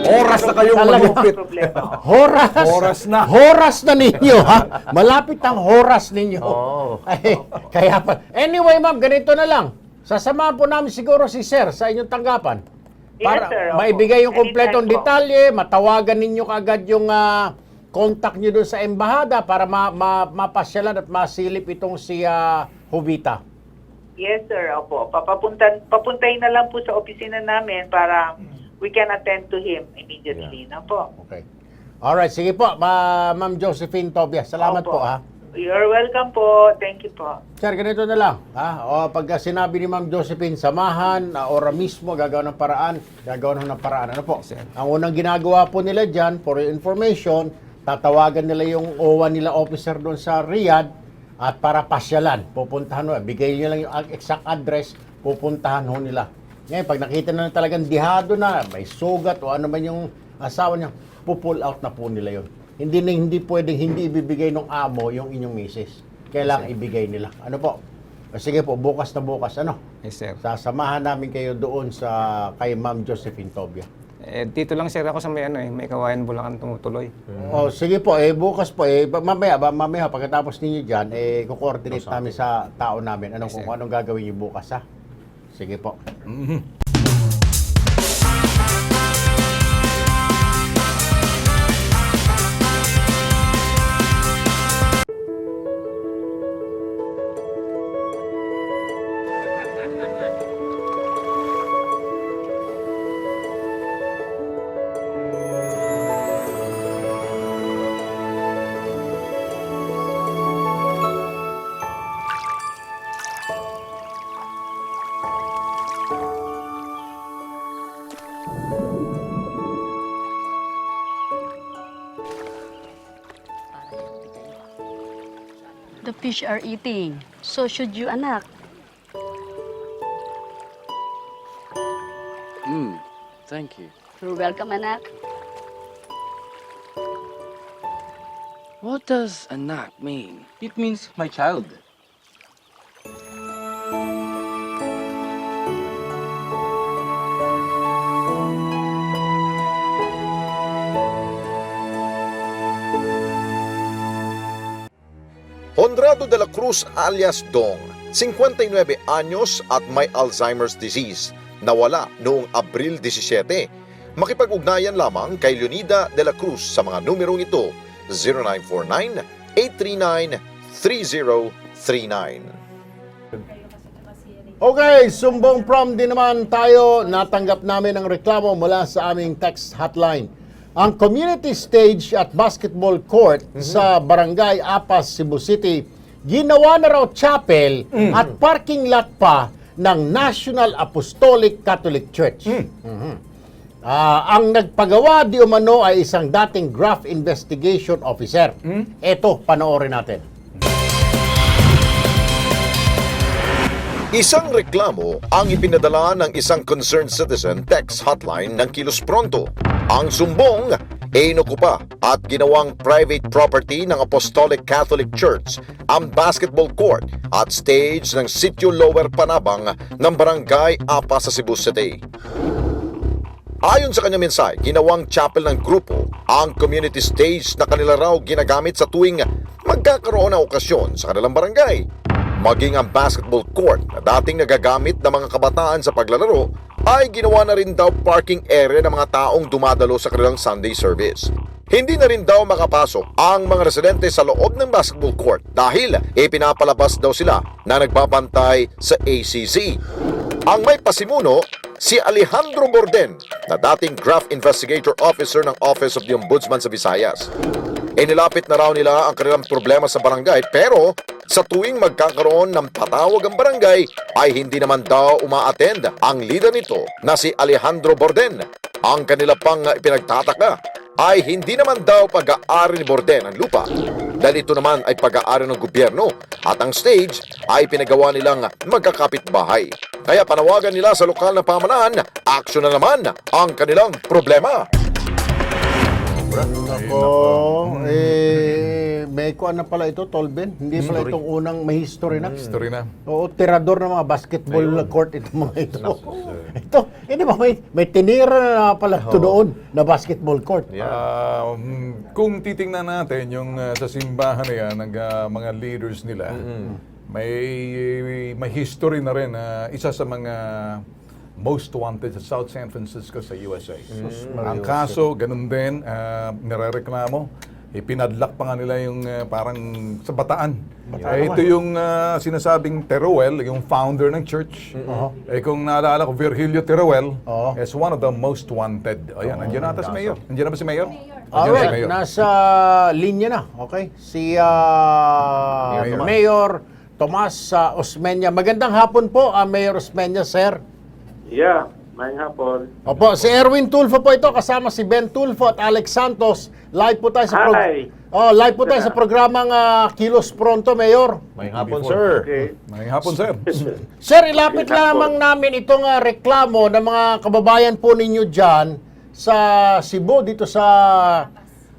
oras na kayong malupit.
Horas na ninyo, ha? Malapit ang horas ninyo. Kaya pa. Anyway, ma'am, ganito na lang. Sasamahan po namin siguro si Sir sa inyong tanggapan. Para
sir. Opo.
maibigay yung kompletong
Anytime po.
detalye, matawagan ninyo kagad yung contact nyo doon sa embahada para mapasyalan at masilip itong si Jovita.
Yes, sir. Opo. Papuntahin na lang po sa opisina namin para we can attend to him immediately. Na po.
Okay. Alright, sige po, Ma'am Josephine Tobias. Salamat
Opo.
po, ha.
You're welcome po. Thank you po.
Sir, ganito na lang. O, pagka sinabi ni Ma'am Josephine, samahan, ora mismo, gagawin ng paraan. Ano po? Ang unang ginagawa po nila dyan, for your information, tatawagan nila yung OWA nila officer doon sa Riyadh at para pasyalan. Pupuntahan mo, bigay nyo lang yung exact address, pupuntahan ho nila. Ngayon, pag nakita na talagang dihado na, may sugat o ano man yung asawa niya, pull out na po nila yun. Hindi pwedeng hindi ibibigay ng amo yung inyong misis. Kailangan ibigay nila. Ano po? Sige po, bukas na bukas, ano?
Yes, sir.
Sasamahan namin kayo doon sa kay Ma'am Josephine Tobia.
Dito lang, sir, ako sa may Kawayan, Bulacan tumutuloy.
Oh, sige po, bukas po, mamaya, pagkatapos ninyo dyan, kukoordinate namin sa tao namin. Kung anong gagawin niyo bukas, ha? Sige po.
The fish are eating. So should you, anak.
Thank you.
You're welcome, anak.
What does anak mean?
It means my child.
Honrado de la Cruz alias Dong, 59 anyos at may Alzheimer's disease, nawala noong Abril 17. Makipag-ugnayan lamang kay Leonida de la Cruz sa mga numerong ito, 0949-839-3039.
Okay, sumbong prom din naman tayo. Natanggap namin ang reklamo mula sa aming text hotline. Ang community stage at basketball court sa Barangay Apas, Cebu City, ginawa na raw chapel at parking lot pa ng National Apostolic Catholic Church. Ang nagpagawa di umano ay isang dating Graft Investigation Officer. Ito, panoorin natin.
Isang reklamo ang ipinadala ng isang concerned citizen text hotline ng Kilos Pronto. Ang sumbong, inukupa at ginawang private property ng Apostolic Catholic Church ang basketball court at stage ng Sitio Lower Panabang ng Barangay Apa sa Cebu City. Ayon sa kanyang mensahe, ginawang chapel ng grupo ang community stage na kanila raw ginagamit sa tuwing magkakaroon ng okasyon sa kanilang barangay. Maging ang basketball court na dating nagagamit ng mga kabataan sa paglalaro ay ginawa na rin daw parking area ng mga taong dumadalo sa kanilang Sunday service. Hindi na rin daw makapasok ang mga residente sa loob ng basketball court dahil ipinapalabas daw sila na nagbabantay sa ACC. Ang may pasimuno, si Alejandro Borden, na dating Graft Investigator Officer ng Office of the Ombudsman sa Visayas. Inilapit na raw nila ang kanilang problema sa barangay pero sa tuwing magkakaroon ng patawag ang barangay ay hindi naman daw uma-attend ang leader nito na si Alejandro Borden. Ang kanila pang pinagtataka ay hindi naman daw pag-aari ni Borden ang lupa dahil ito naman ay pag-aari ng gobyerno at ang stage ay pinagawa nilang magkakapitbahay. Kaya panawagan nila sa lokal na pamahalaan, aksyon na naman ang kanilang problema.
May kuan na pala ito, Tolben. Hindi pala itong unang may history na.
History na.
Oo, tirador ng mga basketball court itong mga ito. Ito, hindi ba may tinira na pala ito doon na basketball court.
Kung titingnan natin yung sa simbahan na yan, ng mga leaders nila, may history na rin. Isa sa mga most wanted sa South San Francisco sa USA. Ang
Mario,
kaso, ganun din, nirereklamo, ipinadlock pa nga nila yung parang sa Bataan. Ito yung sinasabing Teruel, yung founder ng church. Kung naalala ko, Virgilio Teruel is one of the most wanted. Ayan, nandiyan na ata si Mayor. Nandiyan na ba si Mayor?
Alright, nasa linya na. Okay. Si Mayor Tomas Osmeña. Magandang hapon po, Mayor Osmeña, sir.
Yeah, may hapon.
Opo, si Erwin Tulfo po ito, kasama si Ben Tulfo at Alex Santos. Live po tayo sa live po tayo sa programang Kilos Pronto, Mayor.
May hapon, sir.
Okay.
May hapon, sir.
Sir, ilapit lamang namin itong reklamo ng mga kababayan po ninyo dyan sa Cebu, dito sa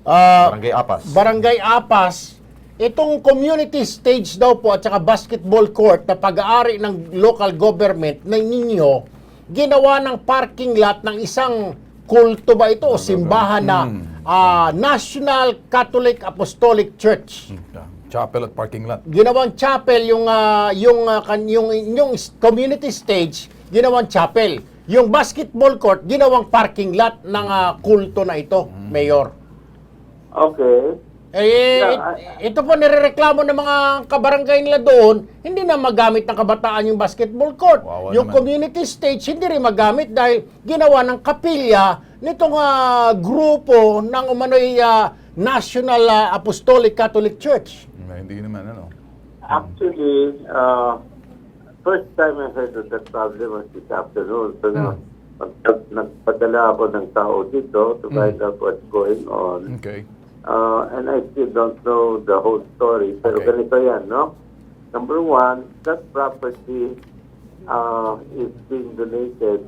Barangay Apas.
Barangay Apas. Itong community stage daw po at saka basketball court na pag-aari ng local government na ninyo, ginawa ng parking lot ng isang kulto ba ito o simbahan na National Catholic Apostolic Church.
Chapel at parking lot.
Ginawang chapel yung community stage, ginawang chapel. Yung basketball court, ginawang parking lot ng kulto na ito, Mayor.
Okay.
Ito po nirereklamo ng mga kabarangay nila doon, hindi na magamit ng kabataan yung basketball court. Yung community stage, hindi rin magamit dahil ginawa ng kapilya nitong grupo ng umano'y National Apostolic Catholic Church.
Hindi naman, ano?
Actually, first time I heard of that problem was this afternoon. So, nagpadala ako ng tao dito to find out what's going on.
Okay.
And I still don't know the whole story. Pero ganito yan, no? Number one, that property is being donated,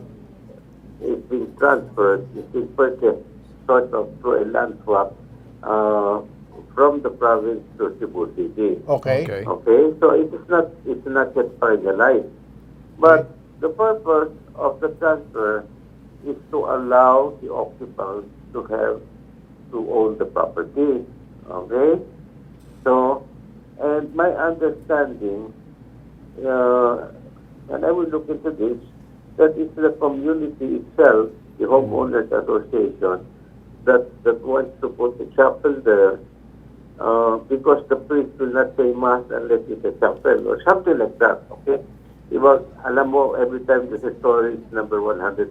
is being transferred, is being purchased sort of through a land swap from the province to Cebu City.
Okay.
Okay, so it's not yet finalized. But the purpose of the transfer is to allow the occupants to own the property. Okay? So, and my understanding, and I will look into this, that it's the community itself, the homeowners association, that wants to put a chapel there, because the priest will not say mass unless it's a chapel or something like that. Okay? Diba, alam mo, every time there's a story, it's number 100%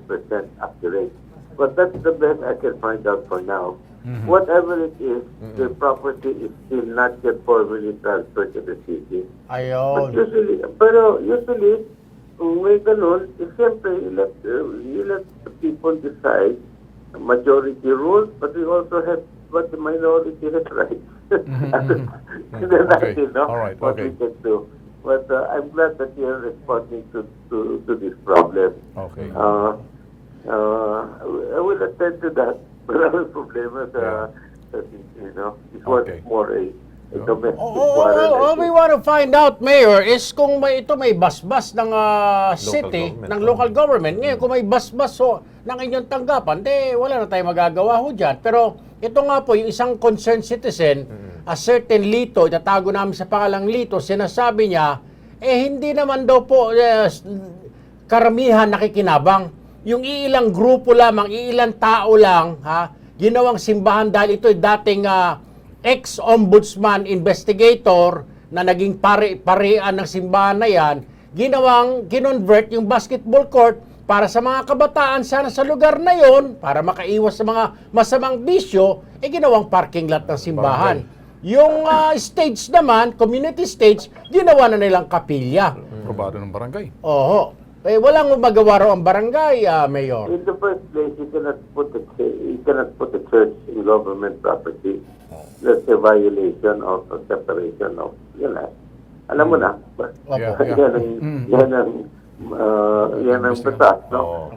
accurate. But that's the best I can find out for now. Whatever it is, the property is still not yet formally transferred to the city.
Ayun.
Pero usually, kung may ganun, siyempre, you let the people decide. Majority rules, but we also have what the minority has rights.
Okay.
All right. What we can do. But I'm glad that you're responding to this problem.
Okay.
I will attend to that. Maraming problema sa it was more a domestic quarrel.
All we want to find out, Mayor, is kung may basbas ng city, ng local government. Ngayon, kung may basbas ng inyong tanggapan, wala na tayong magagawa ho dyan. Pero ito nga po, yung isang concerned citizen, a certain Lito, itatago namin sa pangalang Lito, sinasabi niya, hindi naman daw po karamihan nakikinabang. Yung iilang grupo lamang, iilang tao lang, ginawang simbahan dahil ito ay dating ex-ombudsman investigator na naging parean ng simbahan na yan, kinonvert yung basketball court para sa mga kabataan sana sa lugar na yon, para makaiwas sa mga masamang bisyo, ginawang parking lot ng simbahan. Yung stage naman, community stage, ginawa na nilang kapilya.
Probado ng barangay.
Oho. Walang magawa raw ang barangay, Mayor.
In the first place, you cannot put a church in government property. That's a violation of a separation of, alam mo na. Yan ang batas, no?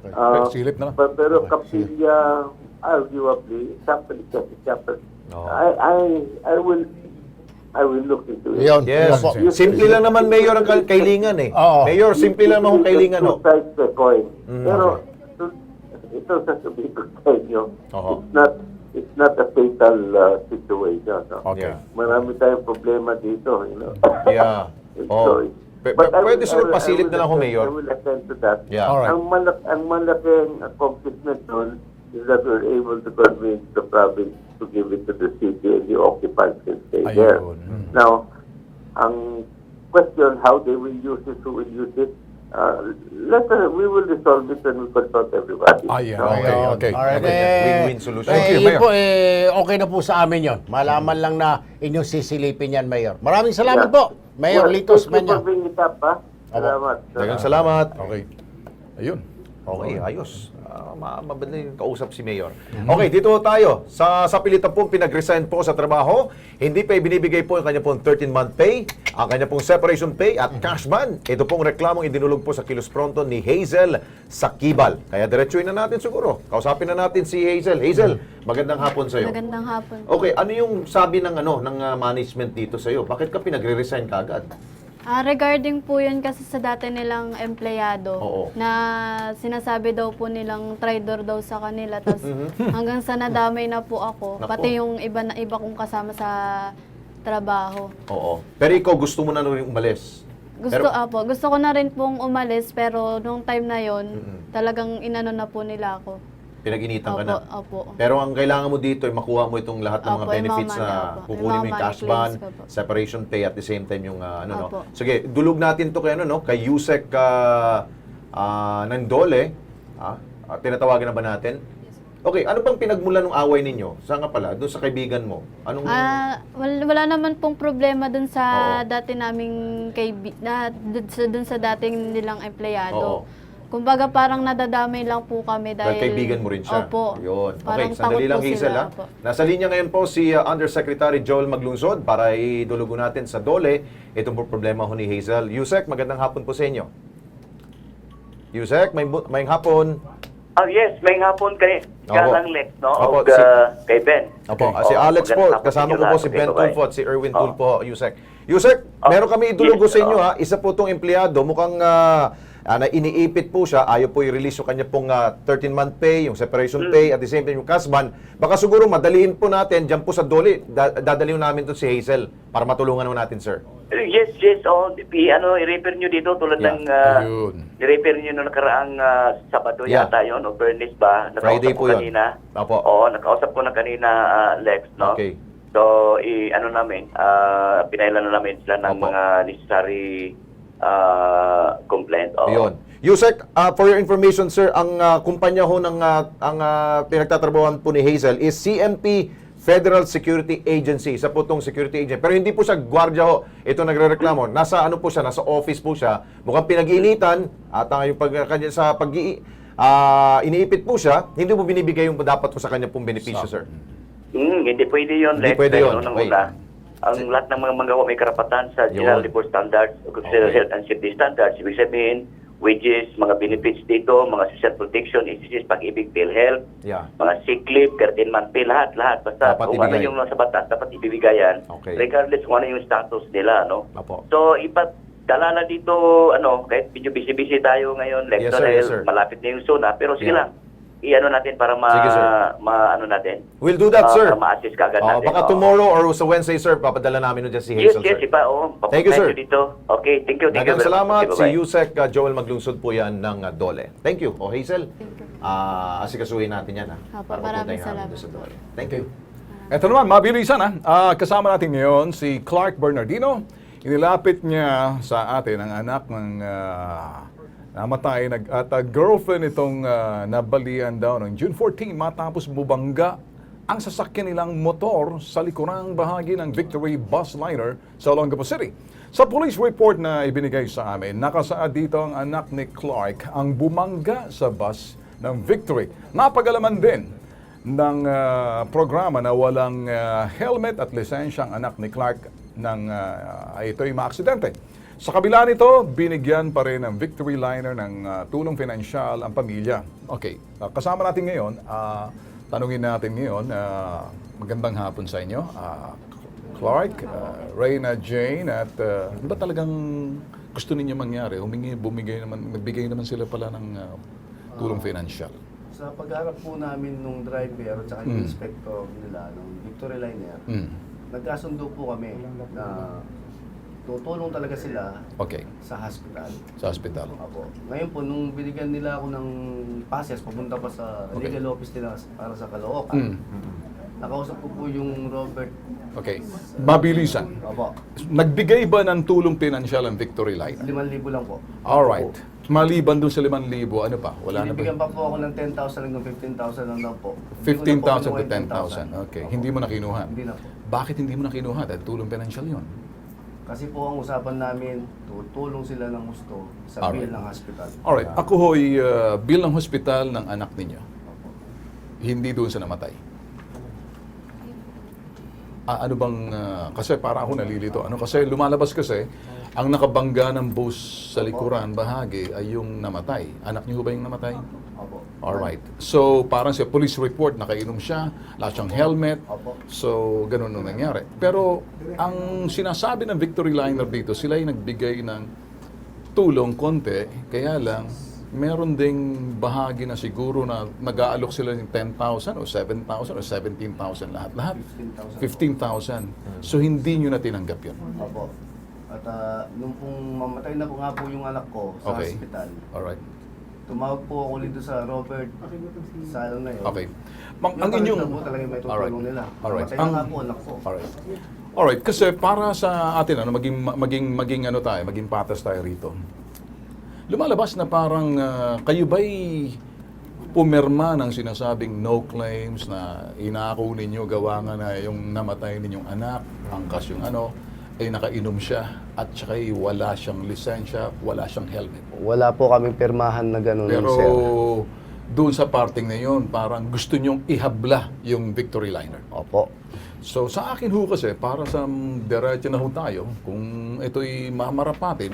Silip na lang.
Pero kapilya, arguably, chapel. I will look into it.
Yes. Simple lang naman, Mayor, ang kailingan eh. Mayor, simple lang naman ang kailingan.
Two sides to the coin. Pero ito sasabihin ko sa inyo, it's not a fatal situation. No?
Okay.
Marami tayong problema dito.
Yeah.
So
Pwede siguro pasilip na lang ho, Mayor.
I will attend to that.
Yeah.
All right.
Ang malaking accomplishment nun is that we're able to convince the province to give it to the city and the occupiers can stay there. Now, ang question how they will use it, who will use it, we will resolve it when we consult everybody.
Okay.
Alright,
Win-win solution.
Thank you,
yun
Mayor.
po, okay na po sa amin yon. Malaman lang na inyong sisilipin yan, Mayor. Maraming salamat po, Mayor Litos
Thank you for
Manya.
bringing it up, ha? Salamat.
Dagang salamat.
Okay. Ayun.
Okay, ayos. Mabadali yung kausap si Mayor. Okay, dito tayo. Sa pilitan pong pinag-resign po sa trabaho, hindi pa ibinibigay po ang kanya pong 13-month pay, ang kanya pong separation pay at cash ban. Ito pong reklamong idinulog po sa Kilos Pronto ni Hazel Sakibal. Kaya diretsuin na natin siguro. Kausapin na natin si Hazel. Hazel, magandang hapon sa iyo.
Magandang hapon.
Okay, ano yung sabi ng management dito sa iyo? Bakit ka pinagre-resign kagad?
Regarding po yun kasi sa dati nilang empleyado na sinasabi daw po nilang traidor daw sa kanila. Tapos hanggang sa nadamay na po ako, pati yung iba kong kasama sa trabaho.
Oo. Pero ikaw gusto mo na rin umalis?
Gusto ko na rin pong umalis pero nung time na yon talagang inano na po nila ako.
Pinag-initan ka na.
Opo.
Pero ang kailangan mo dito ay makuha mo itong lahat ng mga
Opo,
benefits
yung
na
mga money,
kukunin mo yung cash ban,
claims ko po.
separation pay at the same time yung
Opo.
Sige, dulog natin to kay kay Yusek Nandole. Tinatawagan na ba natin? Okay, ano bang pinagmulan ng away ninyo? Saan nga pala? Doon sa kaibigan mo? Anong
Wala naman pong problema dun sa dati naming dun sa dating nilang empleyado. Kumbaga parang nadadamay lang po kami dahil
kaibigan mo rin siya.
Opo.
Yun. Okay,
Parang
sandali
takot
lang
po
Hazel
sila,
ha.
opo.
Nasa linya ngayon po si Undersecretary Joel Maglungsod para idulugo natin sa DOLE itong problema ho ni Hazel. Yusek, magandang hapon po sa inyo. Yusek, may hapon.
Yes, may hapon kay Galang Lex, no?
Opo,
Kay Ben.
Opo, si Alex po, kasama ko po si Ben Tulfo at si Erwin Tulfo, Yusek. Yusek, meron kami idulugo sa inyo ha. Isa po itong empleyado, mukhang na iniipit po siya, ayaw po i-release yung kanya pong 13-month pay, yung separation pay, at the same time yung cash ban. Baka siguro madaliin po natin, dyan po sa DOLE, dadaliw namin to si Hazel para matulungan naman natin, sir.
Yes. I-repair nyo dito tulad ng i-repair nyo nung nakaraang Sabado yata yun, o Bernice ba?
Friday po yun.
Kanina.
Opo.
Oo, nakausap ko na kanina, Lex, no?
Okay.
So, pinailan na namin sila ng mga necessary complaint.
Yun. Yusek, for your information, sir, ang kumpanya ho ng pinagtatrabahuan po ni Hazel is CMP Federal Security Agency. Isa po itong security agent. Pero hindi po siya gwardiya ho. Ito nagre-reklamo. Nasa nasa office po siya. Mukhang pinag-iinitan at iniipit po siya, hindi mo binibigay yung dapat po sa kanya pong benepisyo, sir.
Hindi pwede yun, Lex.
Hindi pwede yun.
Ang lahat ng mga magawa may karapatan sa General Labor Standards o Health and Safety Standards. Ibig sabihin, wages, mga benefits dito, mga social protection, SSS, pag-ibig, PhilHealth, mga sick leave, 13-month pay, lahat. Basta kung ano yung nasa batas, dapat ibibigay yan. Regardless kung ano yung status nila, no? So, dala na dito, kahit medyo busy-busy tayo ngayon, Lex, dahil malapit na yung zona, pero sige lang. I-ano natin para natin.
We'll do that, sir.
Para ma-assist kagad natin.
Baka tomorrow or sa Wednesday, sir, papadala namin dyan si Hazel, sir.
Yes, iba.
Thank you, sir.
Dito. Okay, thank you.
Dagang salamat. Si Yusek Joel Maglungsod po yan ng DOLE. Thank you. Hazel, asikasuhin natin yan.
Maraming salamat.
Thank you.
Ito naman, mabilisan kasama natin ngayon si Clark Bernardino. Inilapit niya sa atin ang anak ng namatay at girlfriend itong nabalian daw noong June 14 matapos bumangga ang sasakyan nilang motor sa likurang bahagi ng Victory Bus Liner sa Olongapo City. Sa police report na ibinigay sa amin, nakasaad dito ang anak ni Clark ang bumangga sa bus ng Victory. Napag-alaman din ng programa na walang helmet at lisensya ang anak ni Clark nang ito'y maaksidente. Sa kabila nito, binigyan pa rin ng Victory Liner ng tulong pinansyal ang pamilya. Okay, kasama natin ngayon, tanungin natin ngayon, magandang hapon sa inyo, Clark, Reyna Jane, at ano ba talagang gusto ninyo mangyari? Nagbigay naman sila pala ng tulong pinansyal.
Sa pagharap po namin nung driver at saka yung inspector nila, ng Victory Liner, nagkasundo po kami na tutulong talaga sila
Okay.
sa hospital.
Sa hospital.
Opo. Ngayon po, nung binigyan nila ako ng passes, papunta pa sa legal office nila para sa Caloocan, nakausap ko po yung Robert.
Okay. Mabilisan.
Opo.
Nagbigay ba ng tulong pinansyal ang Victory Liner?
5,000 lang po.
Alright. Maliban dun sa 5,000, ano pa? Wala na ba?
Binibigyan pa po ako ng 10,000 hanggang 15,000 lang daw po.
15,000 to 10,000. Okay. Hindi mo na kinuha.
Hindi na po.
Bakit hindi mo na kinuha? Dahil tulong pinansyal yun.
Kasi po ang usapan namin, tutulong sila ng gusto sa bill ng hospital.
Alright. Ako ho'y bill ng hospital ng anak ninyo. Hindi doon sa namatay. Ano bang, kasi para ako nalilito. Kasi lumalabas kasi, ang nakabangga ng bus sa likuran, bahagi, ay yung namatay. Anak niyo ba yung namatay?
Opo.
Alright. So, parang sa police report, nakainom siya, lahat siyang helmet. So, ganun nung nangyari. Pero, ang sinasabi ng Victory Liner dito, sila ay nagbigay ng tulong konti, kaya lang, meron ding bahagi na siguro na nag-aalok sila ng 10,000 o 7,000 o 17,000 lahat-lahat. 15,000. So, hindi nyo na tinanggap yun.
Opo. At nung pong mamatay na po nga po yung anak ko sa
Okay.
hospital,
Alright.
tumawag po ako dito sa Robert sa ano na yun.
Okay. Ang
Yung
inyong...
talaga po talaga may tutulong nila.
Alright.
Mamatay na nga po anak ko.
Alright. Alright, kasi para sa atin, maging ano tayo, maging patas tayo rito. Lumalabas na parang kayo ba'y pumirma ng sinasabing no claims na inako ninyo, gawa nga na yung namatay ninyong anak, angkas yung ay nakainom siya at saka wala siyang lisensya, wala siyang helmet.
Wala po kaming pirmahan na gano'n,
Pero
sir.
doon sa parting na yun, parang gusto nyong ihabla yung Victory Liner.
Opo.
So sa akin ho kasi, para sa diretso na ho tayo, kung ito'y mamarapatin,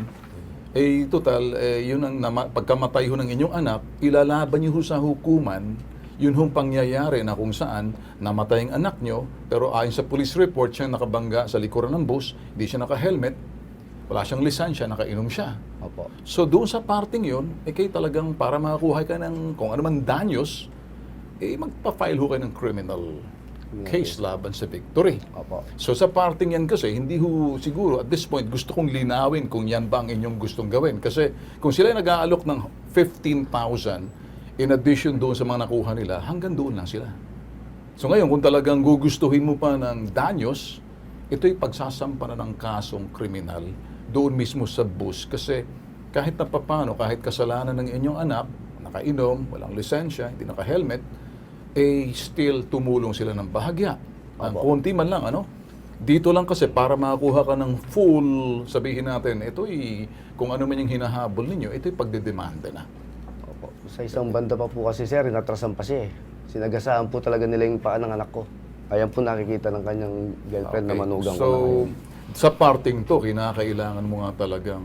total, yun ang pagkamatay ho ng inyong anak, ilalaban niyo ho sa hukuman, yun hong pangyayari na kung saan namatay ang anak nyo, pero ayon sa police report, siya nakabangga sa likuran ng bus, hindi siya naka-helmet, wala siyang lisensya, nakainom siya.
Opo.
So doon sa parting yun, kayo talagang para makakuha ka ng kung ano man danyos, magpa-file ho kayo ng criminal case laban sa Victory.
Opo.
So sa parting yan kasi, hindi ho siguro at this point gusto kong linawin kung yan ba ang inyong gustong gawin. Kasi kung sila nag-aalok ng 15,000, in addition doon sa mga nakuha nila, hanggang doon lang sila. So ngayon, kung talagang gugustuhin mo pa ng danyos, ito'y pagsasampa na ng kasong kriminal doon mismo sa bus. Kasi kahit na papano, kahit kasalanan ng inyong anak, nakainom, walang lisensya, hindi naka-helmet, still tumulong sila ng bahagya. Ang konti man lang, Dito lang kasi para makakuha ka ng full, sabihin natin, ito'y, kung ano man yung hinahabol ninyo, ito'y pagdedemanda na.
Sa isang banda pa po kasi, sir, inatrasan pa siya eh. Sinagasaan po talaga nila yung paa ng anak ko. Ayan po nakikita ng kanyang girlfriend na manugang ko na ngayon.
Sa parting to, kinakailangan mo nga talagang,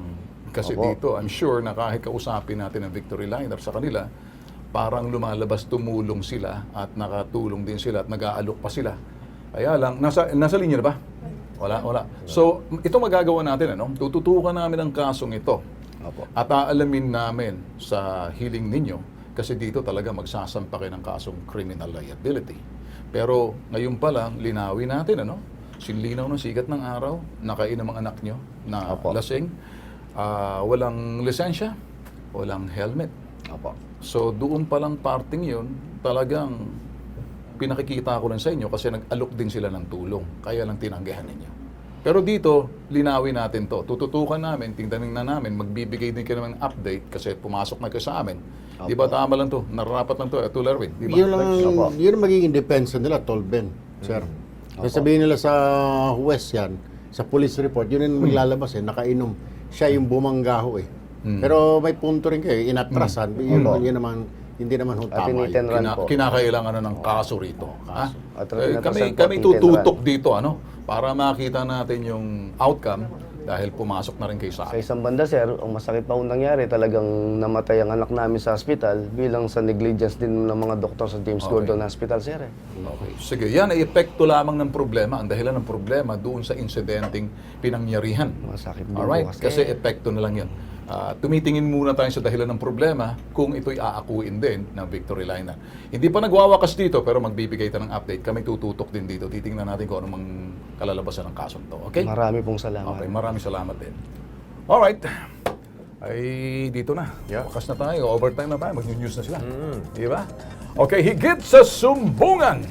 kasi
Opo.
dito, I'm sure na kahit kausapin natin ang Victory Liner sa kanila, parang lumalabas tumulong sila at nakatulong din sila at nag-aalok pa sila. Kaya lang, nasa linya na ba? Wala. So, ito magagawa natin, tututukan namin ang kasong ito. At aalamin namin sa hiling ninyo, kasi dito talaga magsasampa kayo ng kasong criminal liability. Pero ngayon pa lang, linawin natin, sinlinaw ng sikat ng araw, nakainom ang anak nyo na lasing, walang lisensya, walang helmet. So doon pa lang parting yun, talagang pinakikita ko rin sa inyo kasi nag-alok din sila ng tulong, kaya lang tinanggihan ninyo. Pero dito, linawin natin to. Tututukan namin, tingnan na namin, magbibigay din kayo ng update kasi pumasok na kayo sa amin. Di ba tama lang to? Nararapat lang to, Tularwin. Di ba?
Yun ang magiging depensa nila, Tolben, sir. Sasabihin nila sa West yan, sa police report, yun yung maglalabas nakainom. Siya yung bumanggaho Pero may punto rin kayo, inatrasan. Yun naman, hindi naman tama yun.
Kinakailangan na ng kaso rito. Kami tututok dito, para makita natin yung outcome dahil pumasok na rin kayo sa akin.
Sa isang banda, sir, ang masakit pa nangyari, talagang namatay ang anak namin sa hospital bilang sa negligence din ng mga doktor sa James Gordon Hospital, sir.
Okay. Sige, yan ay epekto lamang ng problema. Ang dahilan ng problema doon sa insidenteng pinangyarihan.
Masakit din
Alright?
po
Kasi epekto na lang yan. tumitingin muna tayo sa dahilan ng problema kung ito'y aakuin din ng Victory Liner. Hindi pa nagwawakas dito pero magbibigay tayo ng update. Kami tututok din dito. Titingnan natin kung anong kalalabasan ng kasong to. Okay?
Marami pong salamat.
Okay, maraming salamat din. Alright. Ay, dito na. Wakas na tayo. Overtime na tayo. Mag-news na sila. Di ba? Okay, higit sa sumbungan.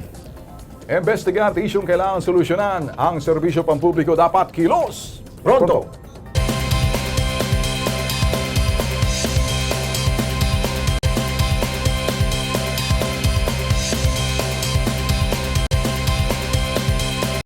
Investigar at isyong kailangan solusyonan. Ang serbisyo pampubliko dapat kilos. Pronto.